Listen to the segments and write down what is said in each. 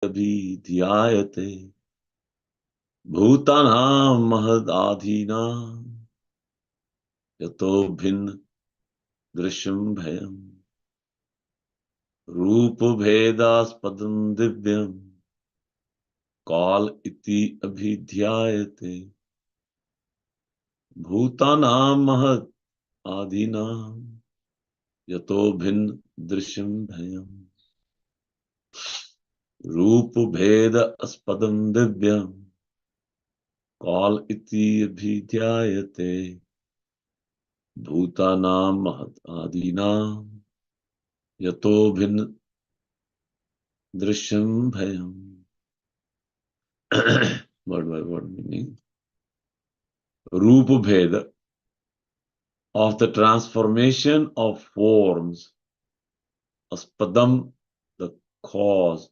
अभिध्यायते भूतानां महदाधीनां यतो भिन्न दृश्यं भयम् रूप भेदास्पदं दिव्यं काल इति अभिध्यायते भूतानां महद आदीनां यतो भिन्न दृश्यं भयम् रूप भेद अस्पदं दिव्यं काल इति अभिध्यायते भूतानां महद आदीनां यतो भिन्न दृश्यं भयम्. Word by word meaning. Rupa Bheda of the transformation of forms, Aspadam, the cause,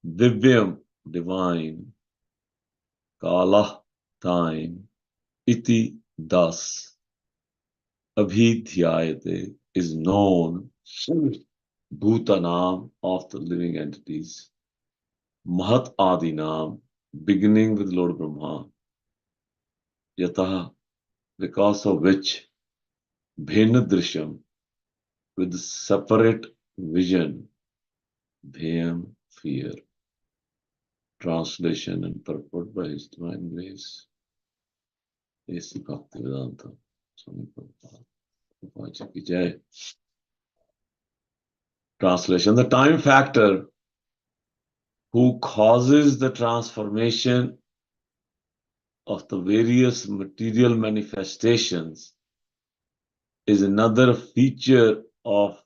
Divyam, divine, Kala, time, Iti, thus, Abhidhyayate is known, Bhutanam of the living entities, Mahat Adinam, beginning with Lord Brahma, Yataha, because of which Bhinna Drishyam, with separate vision, Bhyam, fear. Translation and purport by His Divine Grace. A.C. Bhaktivedanta Swami Prabhupada ki Jai. Translation: the time factor who causes the transformation of the various material manifestations is another feature of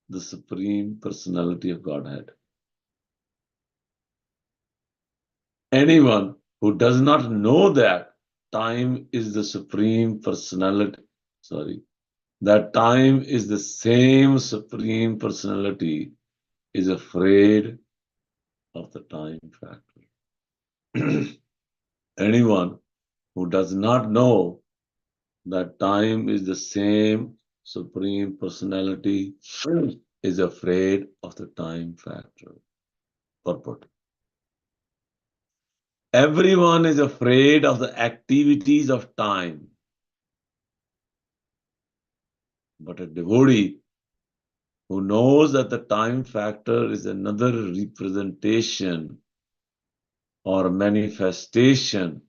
the Supreme Personality of Godhead. Anyone who does not know that time is the Supreme Personality, that time is the same Supreme Personality, is afraid of the time factor. Anyone who does not know that time is the same Supreme Personality is afraid of the time factor. Purport: everyone is afraid of the activities of time, but a devotee who knows that the time factor is another representation or manifestation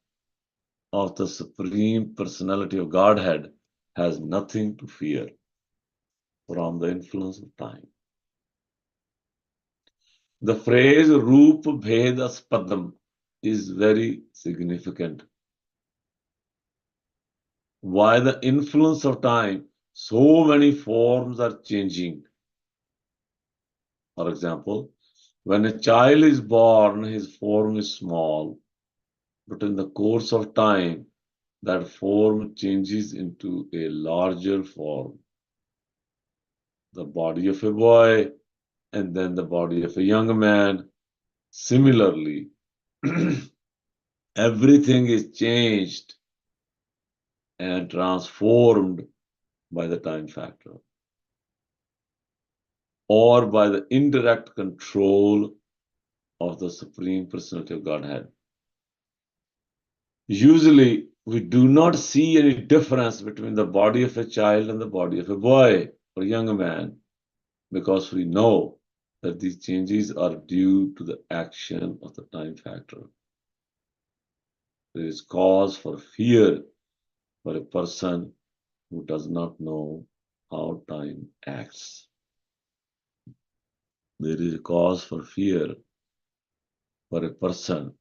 of the Supreme Personality of Godhead has nothing to fear from the influence of time. The phrase Rupa Bheda Spadam is very significant. Why the influence of time, so many forms are changing. For example, when a child is born, his form is small, but in the course of time, that form changes into a larger form. The body of a boy, and then the body of a young man. Similarly, everything is changed and transformed by the time factor, or by the indirect control of the Supreme Personality of Godhead. Usually, we do not see any difference between the body of a child and the body of a boy or young man, because we know that these changes are due to the action of the time factor. There is cause for fear for a person who does not know how time acts. There is a cause for fear for a person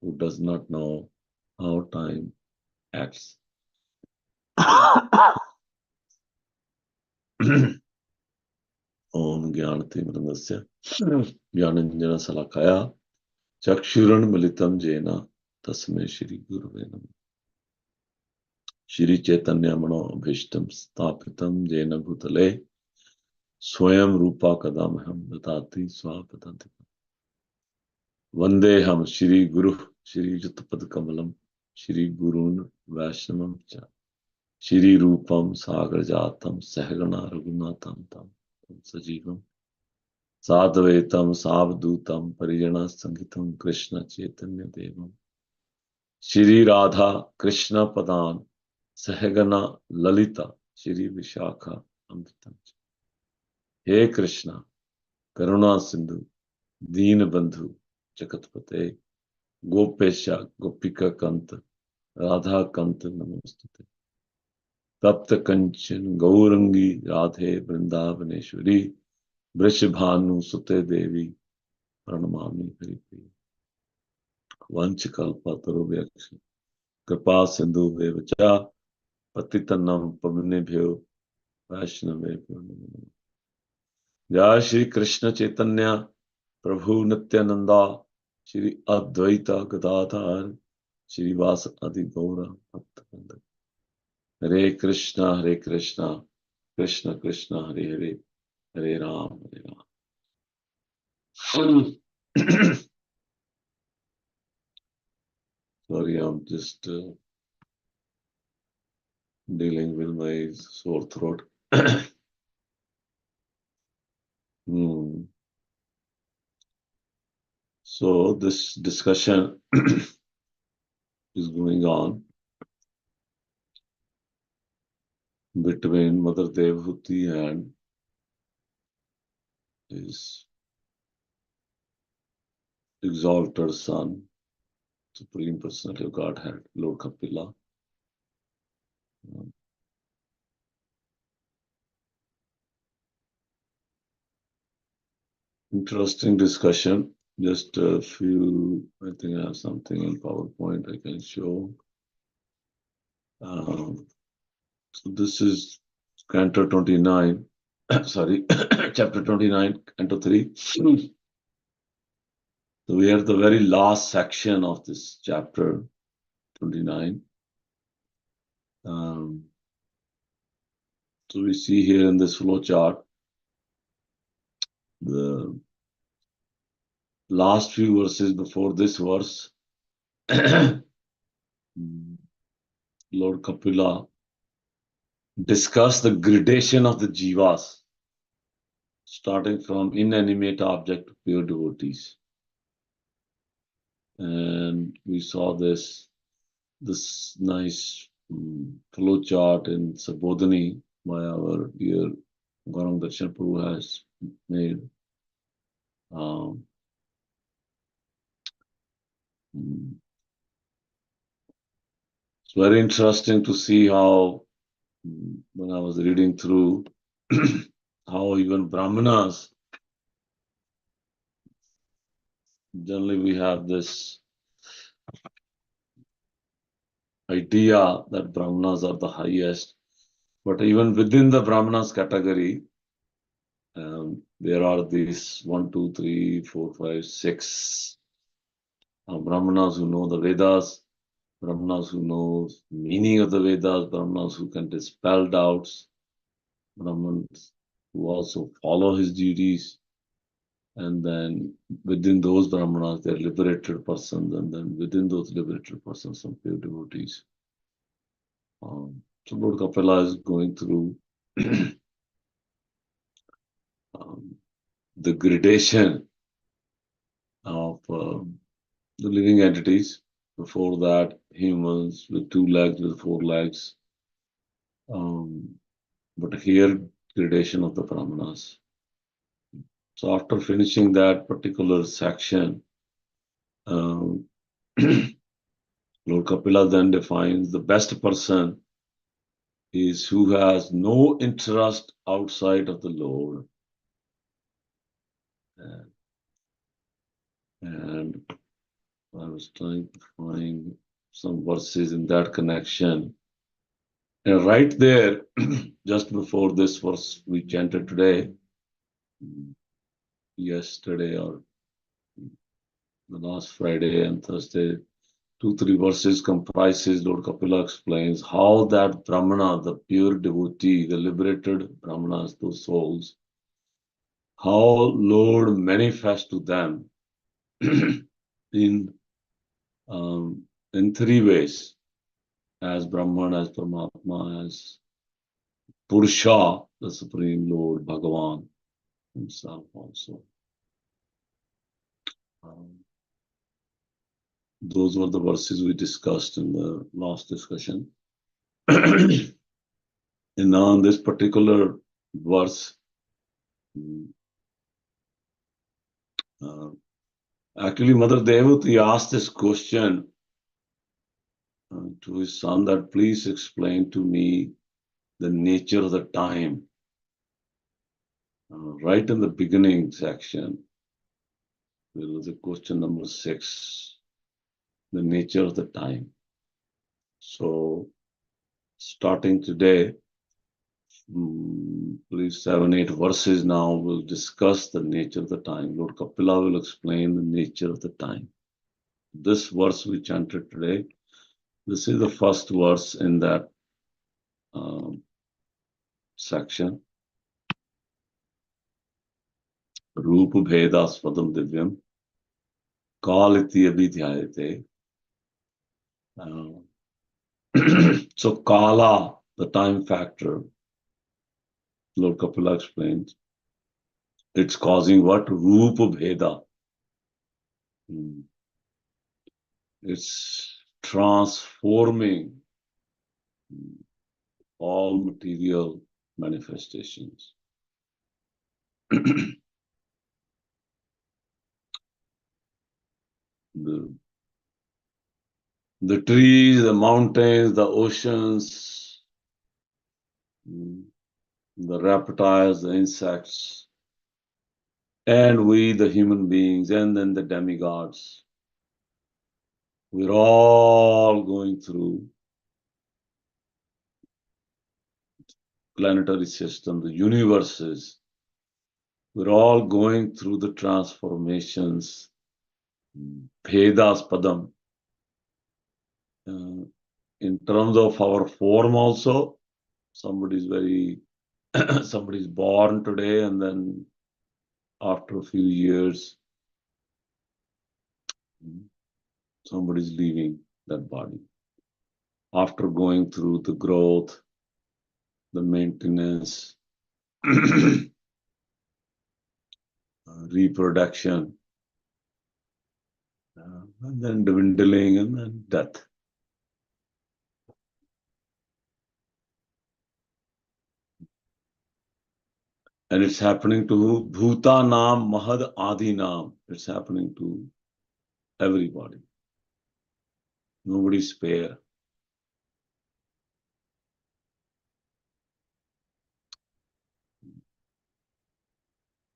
who does not know how time acts. Om Jnanatimirandasya Jnananjana Salakaya Chakshurunmilitam Jena Tasmai Shri Gurave Namah. Shri Chaitanya Mano Abhishtam Stapitam Jena Bhutale Swayam Rupa Kadamaham Datati Swapatanti Vandeham Shri Guru Shri Jutapad Kamalam Shri Gurun Vaishnamam Cha Shri Rupam Sagar Jatam Sahagana Raghunatham Tam Sajivam Sadhvetam Savdutam Parijana Sangitam Krishna Chaitanya Devam Shri Radha Krishna Padan Sahagana Lalita Shri Vishakha Amritam. He Krishna Karuna Sindhu Deen Bandhu Jagatpate Gopesha Gopika Kant Radha Kant Namostate Tapta Kanchan Gaurangi Radhe Vrindavaneshwari Vrishabhanu Sute Devi Pranamami Haripriya Vanchakalpatarubhyaksha Kripa Sindhu Devacha Patitanam Pavanebhyo Vaishnavebhyo Namo. Jai Shri Krishna Chaitanya Prabhu Nityananda Shri Advaita Gadadhar Shri Vasa Adi Gaura Bhakta. Hare Krishna Krishna Krishna Hare Hare Hare Ram Hare Ram. Sorry, I'm just dealing with my sore throat. So this discussion is going on between Mother Devhuti and his exalted son, Supreme Personality of Godhead, Lord Kapila. Interesting discussion. Just a few, I think I have something in PowerPoint I can show. So this is Canto 29, sorry, Chapter 29, Canto 3. So we are at the very last section of this chapter 29. So we see here in this flow chart, the last few verses before this verse, Lord Kapila discussed the gradation of the jivas, starting from inanimate object to pure devotees. And we saw this nice flow chart in Sabodhani by our dear Gaurang Darshan Prabhu has made. It's very interesting to see how, when I was reading through, how even Brahmanas, generally we have this idea that Brahmanas are the highest, but even within the Brahmanas category, there are these 1, 2, 3, 4, 5, 6 Brahmanas who know the Vedas, Brahmanas who know the meaning of the Vedas, Brahmanas who can dispel doubts, Brahmanas who also follow his duties, and then within those Brahmanas, they're liberated persons, and then within those liberated persons, some pure devotees. So Lord Kapila is going through the gradation of the living entities. Before that, humans with 2 legs, with 4 legs. But here, gradation of the Brahmanas. So after finishing that particular section, Lord Kapila then defines the best person is who has no interest outside of the Lord. And I was trying to find some verses in that connection. And right there, just before this verse we chanted today, yesterday or the last Friday and Thursday, 2, 3 verses comprises, Lord Kapila explains how that Brahmana, the pure devotee, the liberated Brahmanas, those souls, how Lord manifests to them in 3 ways, as Brahman, as Paramatma, as Purusha, the Supreme Lord, Bhagavan himself also. Those were the verses we discussed in the last discussion. And now in this particular verse, uh, actually Mother Devati asked this question to his son, that please explain to me the nature of the time. Right in the beginning section, there was a question number 6, the nature of the time. So starting today, please 7, 8 verses now will discuss the nature of the time. Lord Kapila will explain the nature of the time. This verse we chanted today, this is the first verse in that section. Rupa Bheda Swadam Divyam Kaliti Abhidhyayate. So Kala, the time factor, Lord Kapila explains, it's causing what? Rupa Bheda. It's transforming all material manifestations. The trees, the mountains, the oceans, the reptiles, the insects, and we, the human beings, and then the demigods. We're all going through planetary system, the universes. We're all going through the transformations. Bhedas Padam. In terms of our form also, somebody's born today, and then after a few years, somebody's leaving that body. After going through the growth, the maintenance, reproduction, and then dwindling, and then death. And it's happening to Bhuta Nam Mahad Adi Nam. It's happening to everybody. Nobody's spare.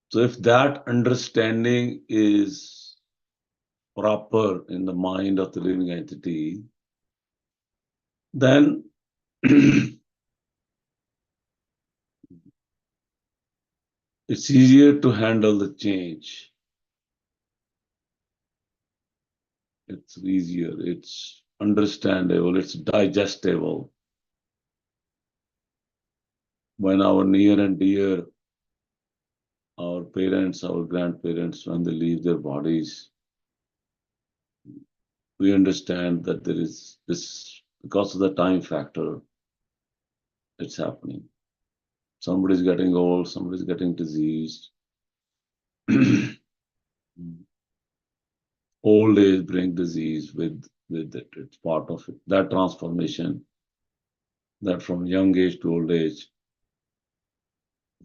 So if that understanding is proper in the mind of the living entity, then it's easier to handle the change. It's easier, it's understandable, it's digestible. When our near and dear, our parents, our grandparents, when they leave their bodies, we understand that there is this, because of the time factor, it's happening. Somebody's getting old, somebody's getting diseased. Old age brings disease with it. It's part of it. That transformation, that from young age to old age,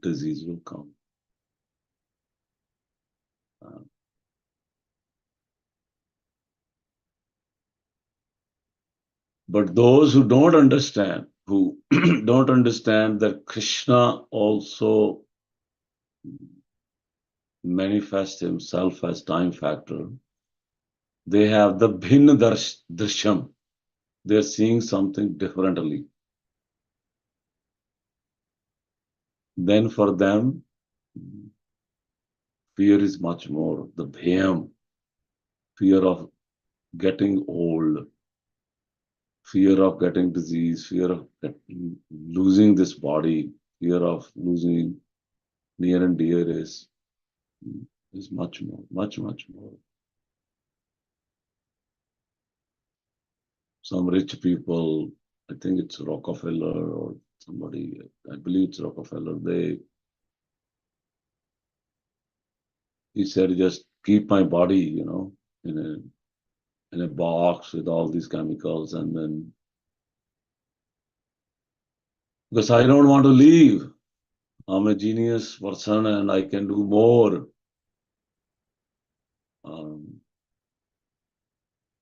disease will come. But those who don't understand, who don't understand that Krishna also manifests himself as time factor, they have the bhinna drisham. They're seeing something differently. Then for them, fear is much more. The bhayam, fear of getting old, fear of getting disease, fear of losing this body, fear of losing near and dear is much more, much more. Some rich people, I think it's Rockefeller or somebody, I believe it's Rockefeller, he said, just keep my body, in a box with all these chemicals, and then because I don't want to leave. I'm a genius person and I can do more.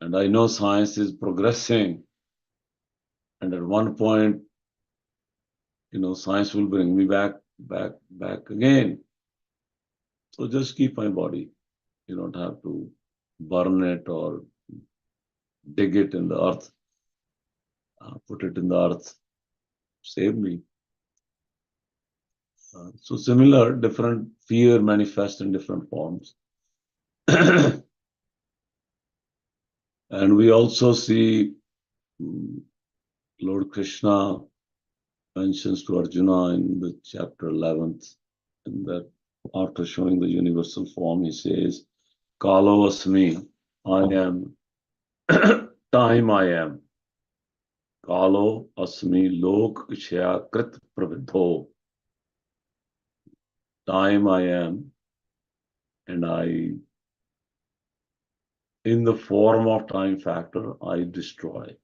And I know science is progressing. And at one point, science will bring me back again. So just keep my body. You don't have to burn it or dig it in the earth, put it in the earth, save me. So similar, different fear manifest in different forms. And we also see Lord Krishna mentions to Arjuna in the chapter 11th, and that after showing the universal form, he says, Kalo asmi, I am, time I am. Kalo asmi lok kshaya krit pravidho. Time I am, and in the form of time factor, I destroy.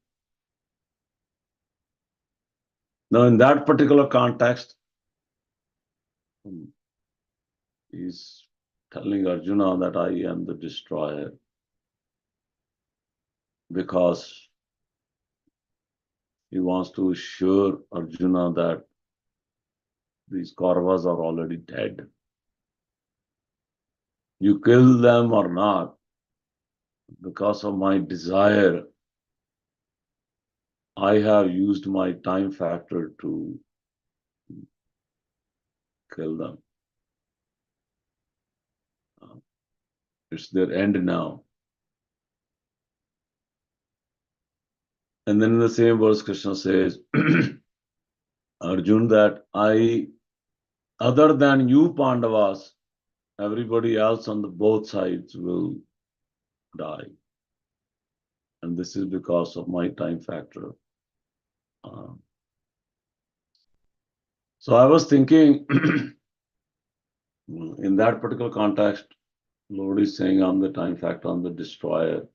Now, in that particular context, he's telling Arjuna that I am the destroyer because he wants to assure Arjuna that these Kauravas are already dead. You kill them or not, because of my desire, I have used my time factor to kill them. It's their end now. And then in the same verse, Krishna says, Arjun, that other than you Pandavas, everybody else on the both sides will die. And this is because of my time factor. So I was thinking, in that particular context, Lord is saying I'm the time factor, I'm the destroyer.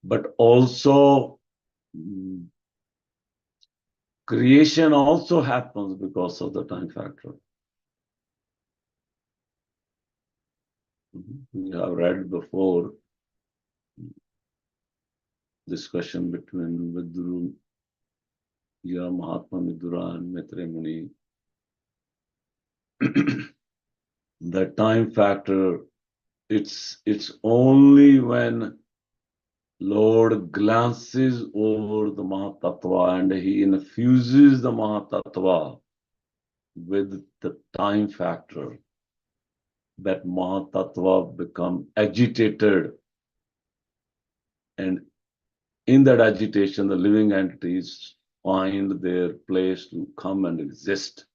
But also, creation also happens because of the time factor. We have read before discussion between Viduru, Mahatma Vidura and Maitre Muni. The time factor, it's only when Lord glances over the Mahatattva and he infuses the Mahatattva with the time factor that Mahatattva become agitated, and in that agitation the living entities find their place to come and exist.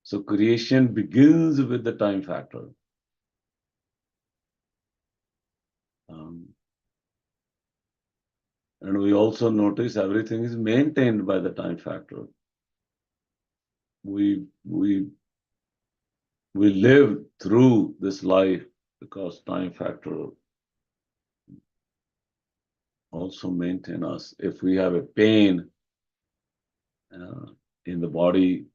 So creation begins with the time factor. And we also notice everything is maintained by the time factor. We live through this life because time factor also maintain us. If we have a pain in the body,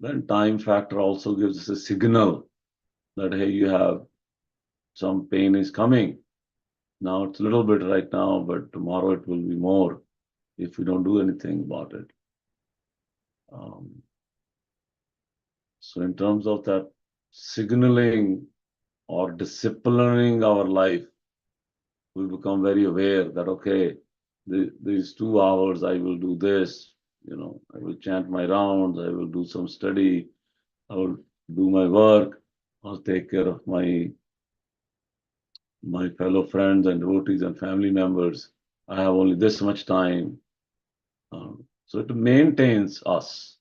then time factor also gives us a signal that, hey, you have some pain is coming. Now it's a little bit right now, but tomorrow it will be more if we don't do anything about it. So in terms of that signaling or disciplining our life, we become very aware that, okay, these 2 hours I will do this, I will chant my rounds, I will do some study, I will do my work, I'll take care of my fellow friends and devotees and family members. I have only this much time. So it maintains us.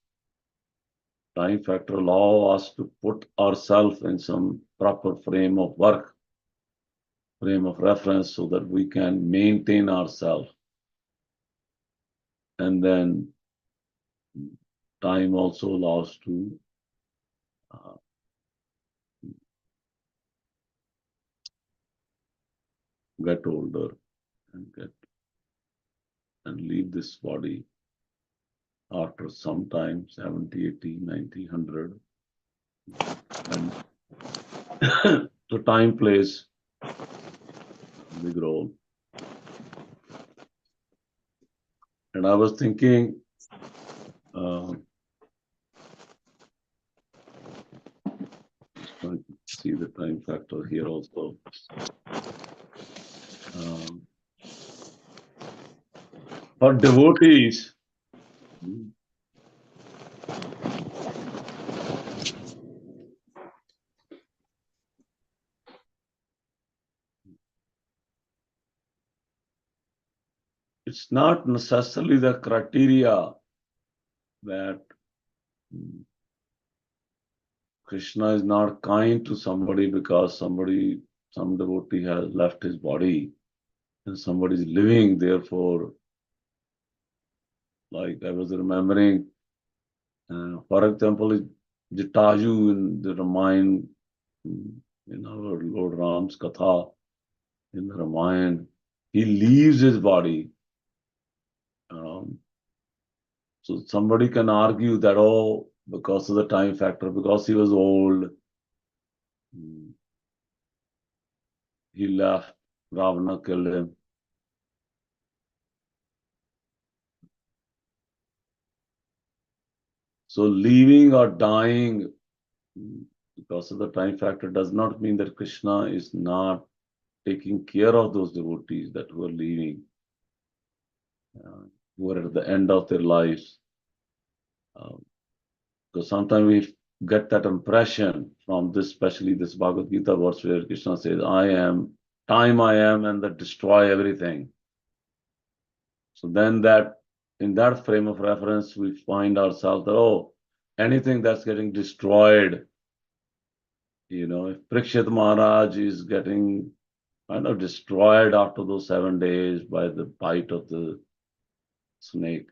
Time factor allow us to put ourselves in some proper frame of work, frame of reference, so that we can maintain ourselves. And then time also allows to get older and leave this body after some time, 70, 80, 90, 100. And so time plays a big role. And I was thinking, see the time factor here also. For devotees, it's not necessarily the criteria that Krishna is not kind to somebody because some devotee has left his body and somebody is living. Therefore, like I was remembering, for example, Jataju in the Ramayana, in our Lord Ram's Katha, in the Ramayana, he leaves his body. So somebody can argue that, oh, because of the time factor, because he was old, he left, Ravana killed him. So leaving or dying because of the time factor does not mean that Krishna is not taking care of those devotees that who are leaving, who are at the end of their lives. Because sometimes we get that impression from this, especially this Bhagavad Gita verse where Krishna says, I am, I am, and that destroy everything. So then that, in that frame of reference, we find ourselves that, oh, anything that's getting destroyed, if Parikshit Maharaj is getting kind of destroyed after those 7 days by the bite of the snake,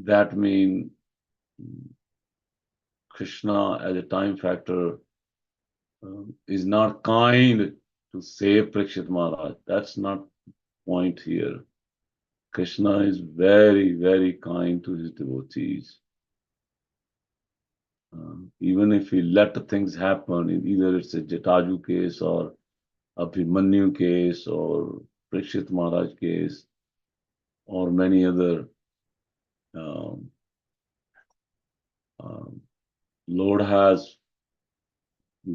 that means Krishna as a time factor is not kind to save Parikshit Maharaj. That's not the point here. Krishna is very, very kind to his devotees. Even if he let things happen, either it's a Jataju case or Abhimanyu case or Parikshit Maharaj case or many other, Lord has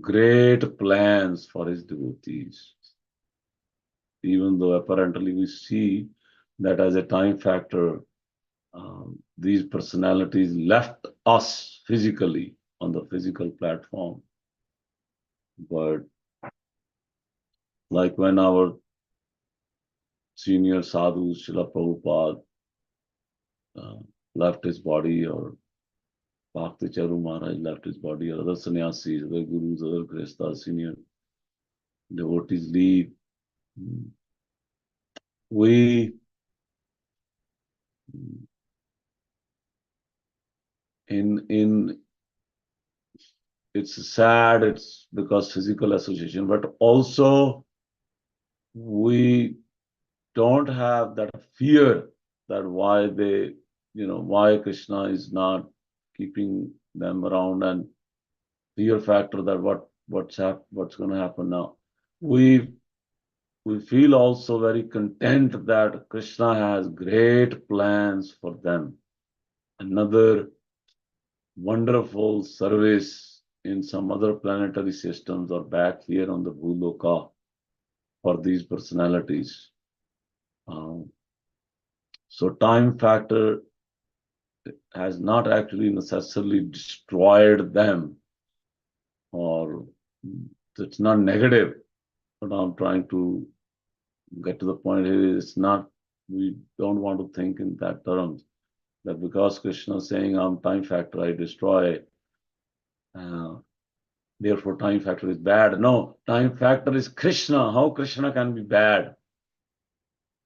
great plans for his devotees. Even though apparently we see that as a time factor, these personalities left us physically on the physical platform. But like when our senior sadhu, Srila Prabhupada, left his body, or Bhakti Charu Maharaj left his body, or other sannyasis, other gurus, other grihasthas, senior devotees leave, we it's sad, it's because physical association, but also we don't have that fear that why Krishna is not keeping them around, and fear factor that what's going to happen now. We feel also very content that Krishna has great plans for them. Another wonderful service in some other planetary systems or back here on the Bhuloka for these personalities. So time factor has not actually necessarily destroyed them, or it's not negative. But I'm trying to get to the point here, it's not, we don't want to think in that terms, that because Krishna is saying I'm time factor, I destroy, therefore time factor is bad. No, time factor is Krishna. How Krishna can be bad?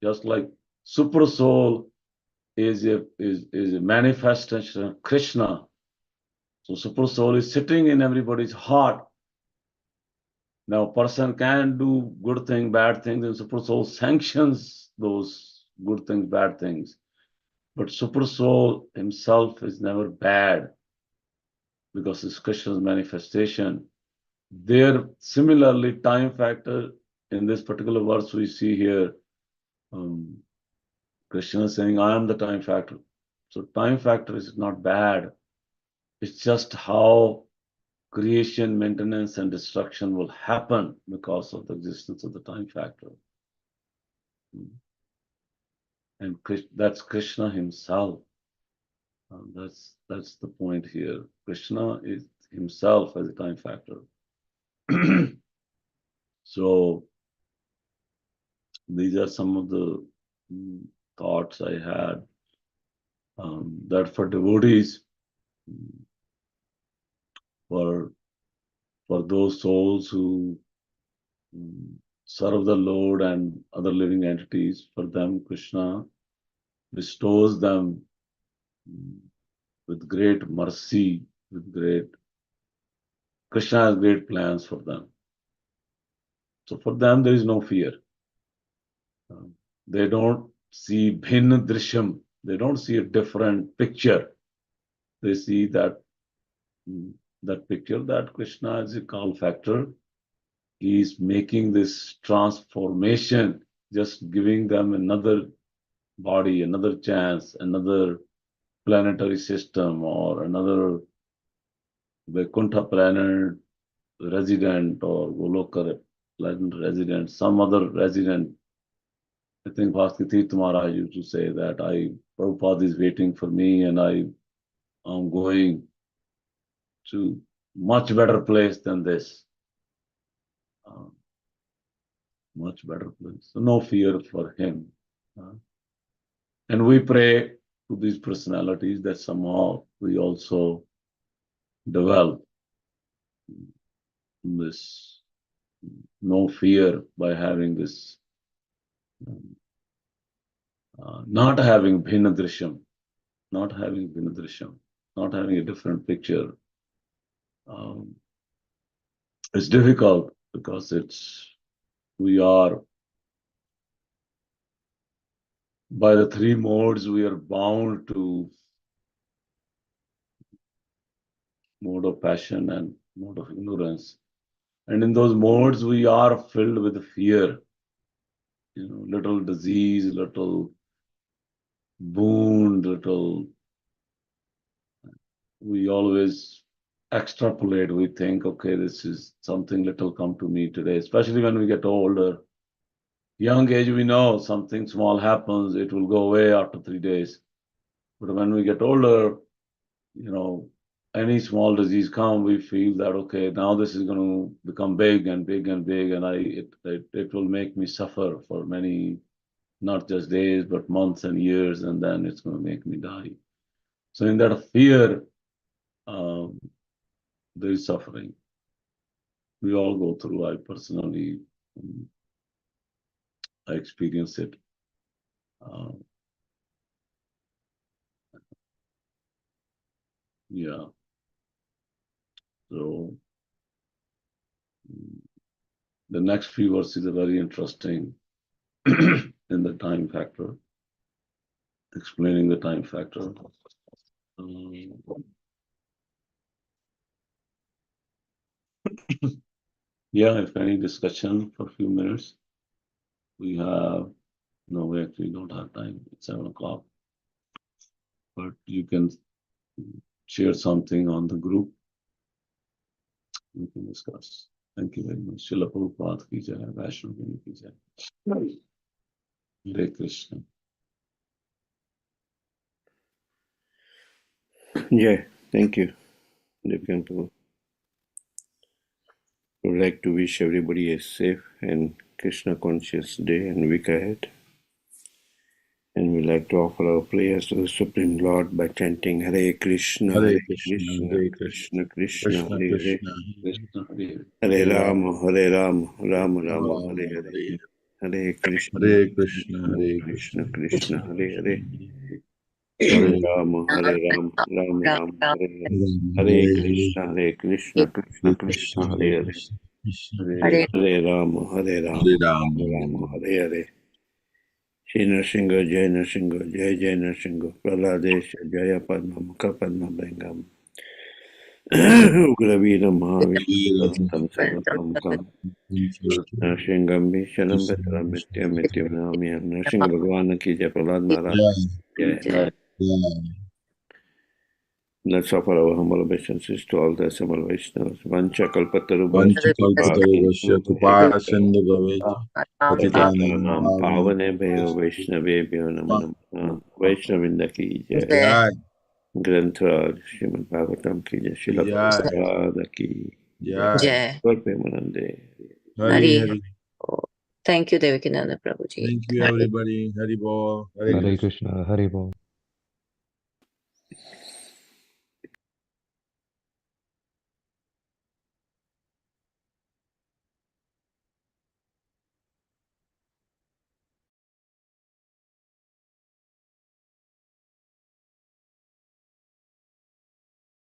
Just like super soul is a manifestation of Krishna. So super soul is sitting in everybody's heart. Now, a person can do good things, bad things, and Super Soul sanctions those good things, bad things. But Super Soul himself is never bad because it's Krishna's manifestation. There, similarly, time factor in this particular verse we see here, Krishna is saying, I am the time factor. So, time factor is not bad. It's just how creation, maintenance, and destruction will happen because of the existence of the time factor. And that's Krishna himself. That's the point here. Krishna is himself as a time factor. So these are some of the thoughts I had, that for devotees, for those souls who serve the Lord and other living entities, for them Krishna bestows them with great mercy, Krishna has great plans for them. So for them there is no fear. They don't see bhinna drishyam. They don't see a different picture. They see that picture that Krishna is a call factor. He is making this transformation, just giving them another body, another chance, another planetary system, or another Vaikuntha planet resident, or Goloka planet resident, some other resident. I think Bhaskiti Maharaj used to say that Prabhupada is waiting for me and I am going to much better place than this. Much better place. So no fear for him. And we pray to these personalities that somehow we also develop this no fear by having this, not having bhinna drishyam, not having a different picture. It's difficult because we are, by the three modes, we are bound to mode of passion and mode of ignorance. And in those modes, we are filled with fear. Little disease, little wound, we always extrapolate. We think, okay, this is something little come to me today, especially when we get older. Young age, we know something small happens, it will go away after 3 days. But when we get older, any small disease come, we feel that, okay, now this is going to become big and big and big, and it will make me suffer for many, not just days, but months and years, and then it's going to make me die. So in that fear, there is suffering. We all go through. I personally, I experience it. Yeah. So the next few verses are very interesting in the time factor, explaining the time factor. Yeah, if any discussion for a few minutes. We actually don't have time. It's 7 o'clock. But you can share something on the group. We can discuss. Thank you very much. Srila Prabhupada ki jai, Vaishnav Gini ki jai. Hare Krishna. Yeah, thank you, Divyan Prabhu. I would like to wish everybody a safe and Krishna conscious day and week ahead. And we like to offer our prayers to the Supreme Lord by chanting Hare Krishna, Hare Krishna, Krishna Krishna, Hare Hare, Hare Rama, Hare Rama, Rama Rama, Hare Hare, Hare Krishna, Krishna Krishna, Hare Hare, Hare Rama, Rama Rama, Hare Hare, Hare Krishna, Krishna Krishna, Hare Hare, Hare Rama, Hare Rama, Hare Ram. Hare Rama, Hare Hare. Shri Nrsinga, Jai Nrsinga, Jai Jai Nrsinga, Praladesha, Jaya Padma, Mukha Padma Bhangam. Ugravira Mahavishnu, Samsavam, Nrsingham Visharam Vesaram Mityam Mityam Namyam. Nrsinga Bhagwan ki Jai, Prahlad Maharaj ki Jai. Let's offer our humble obeisances to all the assembled Vaishnavas. Vancha kalpatarubhasya Vanchakalpatarubhasya Patitanam Pavanebhyo Vaishnavebhyo Namo Namaha. Vaishnavinda ki Jai. Jai. Granthar Srimad Bhagavatam ki Jai. Srila Prabhupada ki Jai. Gaur Premanande. Hari Hari. Thank you, Devakinanda Prabhuji. Thank you, everybody. Hari Bol. Hare Krishna, Hare Bol.